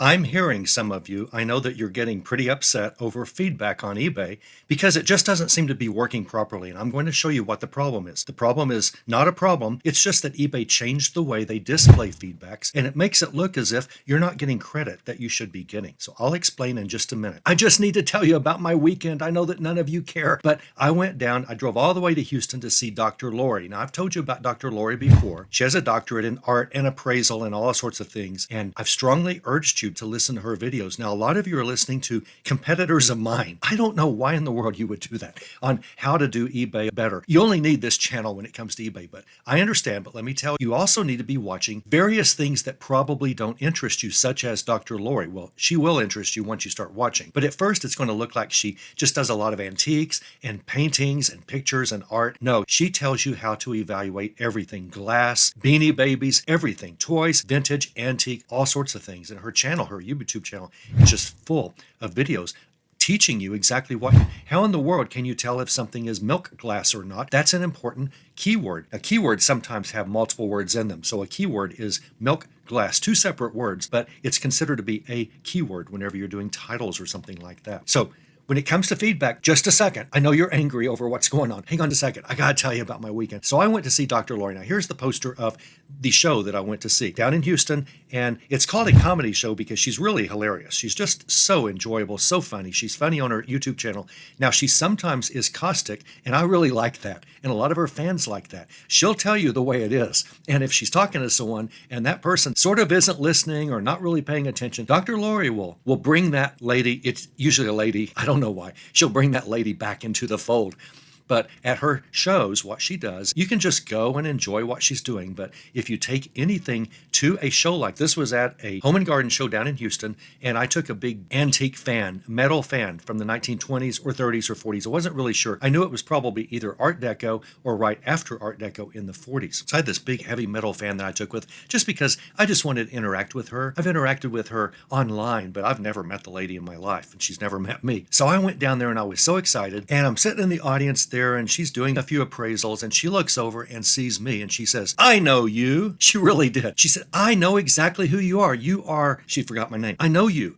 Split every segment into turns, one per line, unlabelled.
I'm hearing some of you. I know that you're getting pretty upset over feedback on eBay because it just doesn't seem to be working properly. And I'm going to show you what the problem is. The problem is not a problem. It's just that eBay changed the way they display feedbacks, and it makes it look as if you're not getting credit that you should be getting. So I'll explain in just a minute. I just need to tell you about my weekend. I know that none of you care, but I went down, I drove all the way to Houston to see Dr. Lori. Now, I've told you about Dr. Lori before. She has a doctorate in art and appraisal and all sorts of things. And I've strongly urged you to listen to her videos. Now, a lot of you are listening to competitors of mine. I don't know why in the world you would do that on how to do eBay better. You only need this channel when it comes to eBay, but I understand. But let me tell you, you also need to be watching various things that probably don't interest you, such as Dr. Lori. Well, she will interest you once you start watching. But at first, it's going to look like she just does a lot of antiques and paintings and pictures and art. No, she tells you how to evaluate everything: glass, Beanie Babies, everything, toys, vintage, antique, all sorts of things. And her channel, her YouTube channel, is just full of videos teaching you exactly how in the world can you tell if something is milk glass or not. That's an important keyword. A keyword sometimes have multiple words in them. So a keyword is milk glass, two separate words, but it's considered to be a keyword whenever you're doing titles or something like that. So when it comes to feedback, just a second. I know you're angry over what's going on. Hang on a second. I got to tell you about my weekend. So I went to see Dr. Lori. Now, here's the poster of the show that I went to see down in Houston. And it's called a comedy show because she's really hilarious. She's just so enjoyable, so funny. She's funny on her YouTube channel. Now, she sometimes is caustic, and I really like that. And a lot of her fans like that. She'll tell you the way it is. And if she's talking to someone and that person sort of isn't listening or not really paying attention, Dr. Lori will bring that lady. It's usually a lady. I don't know why. She'll bring that lady back into the fold. But at her shows, what she does, you can just go and enjoy what she's doing. But if you take anything to a show like this, was at a home and garden show down in Houston, and I took a big antique fan, metal fan from the 1920s or 30s or 40s. I wasn't really sure. I knew it was probably either Art Deco or right after Art Deco in the 40s. So I had this big heavy metal fan that I took with just because I just wanted to interact with her. I've interacted with her online, but I've never met the lady in my life, and she's never met me. So I went down there and I was so excited, and I'm sitting in the audience there, and she's doing a few appraisals, and she looks over and sees me, and she says, "I know you." She really did. She said, "I know exactly who you are. You are," she forgot my name. "I know you.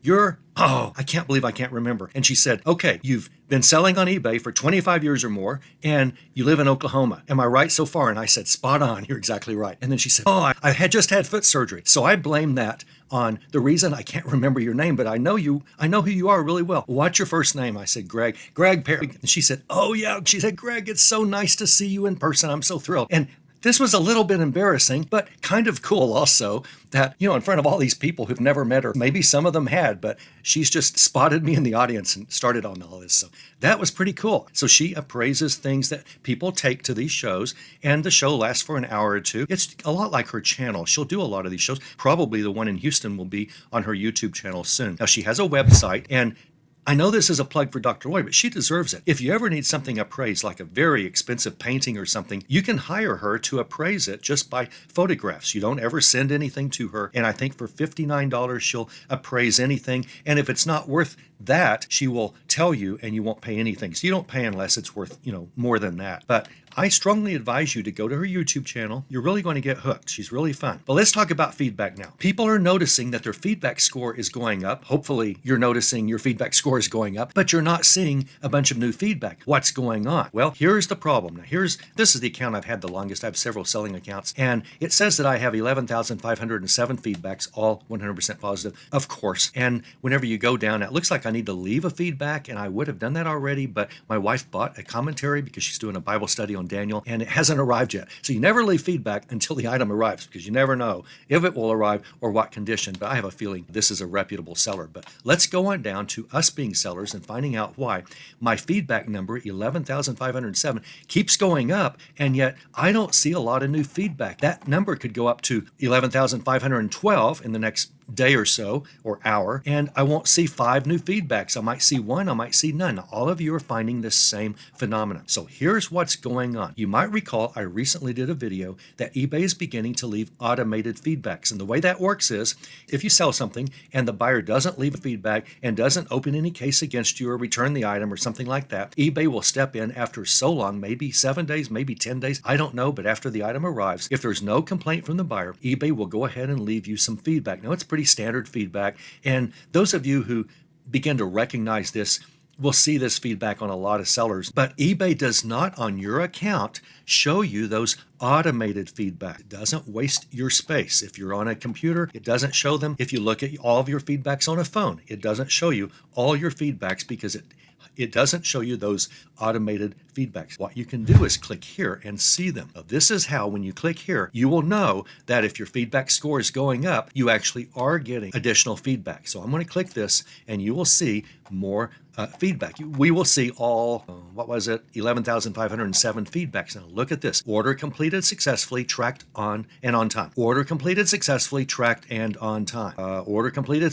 Oh, I can't believe I can't remember." And she said, "Okay, you've been selling on eBay for 25 years or more, and you live in Oklahoma. Am I right so far?" And I said, "Spot on. You're exactly right." And then she said, "Oh, I had just had foot surgery." So I blame that on the reason I can't remember your name, but I know you. I know who you are really well. "What's your first name?" I said, "Greg. Greg Perry." And she said, "Oh, yeah." She said, "Greg, it's so nice to see you in person. I'm so thrilled." And this was a little bit embarrassing, but kind of cool also that, in front of all these people who've never met her, maybe some of them had, but she's just spotted me in the audience and started on all this. So that was pretty cool. So she appraises things that people take to these shows, and the show lasts for an hour or two. It's a lot like her channel. She'll do a lot of these shows. Probably the one in Houston will be on her YouTube channel soon. Now, she has a website, and I know this is a plug for Dr. Lori, but she deserves it. If you ever need something appraised, like a very expensive painting or something, you can hire her to appraise it just by photographs. You don't ever send anything to her. And I think for $59, she'll appraise anything. And if it's not worth that, she will tell you, and you won't pay anything. So you don't pay unless it's worth, more than that. But I strongly advise you to go to her YouTube channel. You're really going to get hooked. She's really fun. But let's talk about feedback now. People are noticing that their feedback score is going up. Hopefully, you're noticing your feedback score is going up, but you're not seeing a bunch of new feedback. What's going on? Well, here's the problem. Now, this is the account I've had the longest. I have several selling accounts, and it says that I have 11,507 feedbacks, all 100% positive, of course. And whenever you go down, it looks like I need to leave a feedback, and I would have done that already, but my wife bought a commentary because she's doing a Bible study on Daniel, and it hasn't arrived yet. So you never leave feedback until the item arrives, because you never know if it will arrive or what condition. But I have a feeling this is a reputable seller. But let's go on down to us being sellers and finding out why my feedback number, 11,507, keeps going up, and yet I don't see a lot of new feedback. That number could go up to 11,512 in the next day or so, or hour, and I won't see 5 new feedbacks. I might see 1, I might see none. All of you are finding this same phenomenon. So here's what's going on. You might recall I recently did a video that eBay is beginning to leave automated feedbacks. And the way that works is, if you sell something and the buyer doesn't leave a feedback and doesn't open any case against you or return the item or something like that, eBay will step in after so long, maybe 7 days, maybe 10 days, I don't know, but after the item arrives, if there's no complaint from the buyer, eBay will go ahead and leave you some feedback. Now, it's pretty standard feedback. And those of you who begin to recognize this will see this feedback on a lot of sellers. But eBay does not, on your account, show you those automated feedback. It doesn't waste your space. If you're on a computer, it doesn't show them. If you look at all of your feedbacks on a phone, it doesn't show you all your feedbacks because it doesn't show you those automated feedbacks. What you can do is click here and see them. Now, this is how, when you click here, you will know that if your feedback score is going up, you actually are getting additional feedback. So I'm going to click this and you will see more feedback. We will see all, 11,507 feedbacks. Now look at this. Order completed successfully, tracked on and on time. Order completed successfully, tracked and on time. Order completed.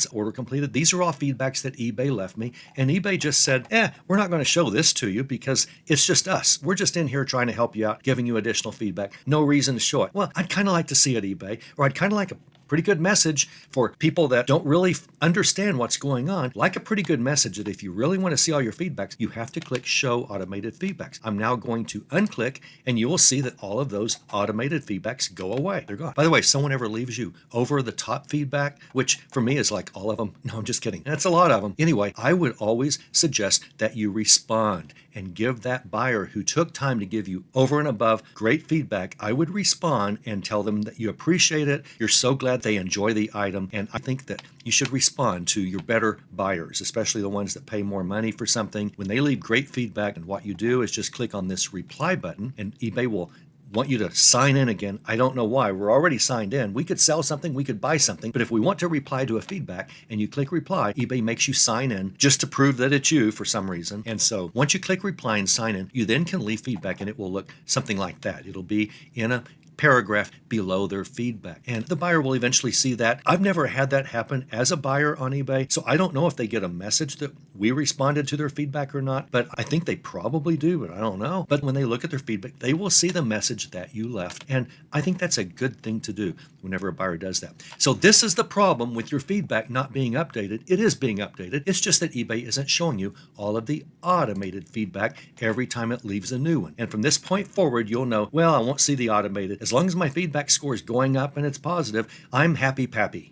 These are all feedbacks that eBay left me. And eBay just said, we're not going to show this to you because it's just us. We're just in here trying to help you out, giving you additional feedback. No reason to show it. Well, I'd kind of like to see it, eBay, or I'd kind of like a pretty good message for people that don't really understand what's going on. Like a pretty good message that if you really want to see all your feedbacks, you have to click Show Automated Feedbacks. I'm now going to unclick, and you will see that all of those automated feedbacks go away. They're gone. By the way, if someone ever leaves you over the top feedback, which for me is like all of them. No, I'm just kidding. That's a lot of them. Anyway, I would always suggest that you respond and give that buyer who took time to give you over and above great feedback. I would respond and tell them that you appreciate it. You're so glad they enjoy the item. And I think that you should respond to your better buyers, especially the ones that pay more money for something. When they leave great feedback, and what you do is just click on this reply button, and eBay will want you to sign in again. I don't know why. We're already signed in. We could sell something, we could buy something, but if we want to reply to a feedback and you click reply, eBay makes you sign in just to prove that it's you for some reason. And so once you click reply and sign in, you then can leave feedback, and it will look something like that. It'll be in a paragraph below their feedback, and the buyer will eventually see that. I've never had that happen as a buyer on eBay, so I don't know if they get a message that we responded to their feedback or not, but I think they probably do, but I don't know. But when they look at their feedback, they will see the message that you left, and I think that's a good thing to do whenever a buyer does that. So this is the problem with your feedback not being updated. It is being updated. It's just that eBay isn't showing you all of the automated feedback every time it leaves a new one. And from this point forward, you'll know, well, I won't see the automated. As long as my feedback score is going up and it's positive, I'm happy pappy.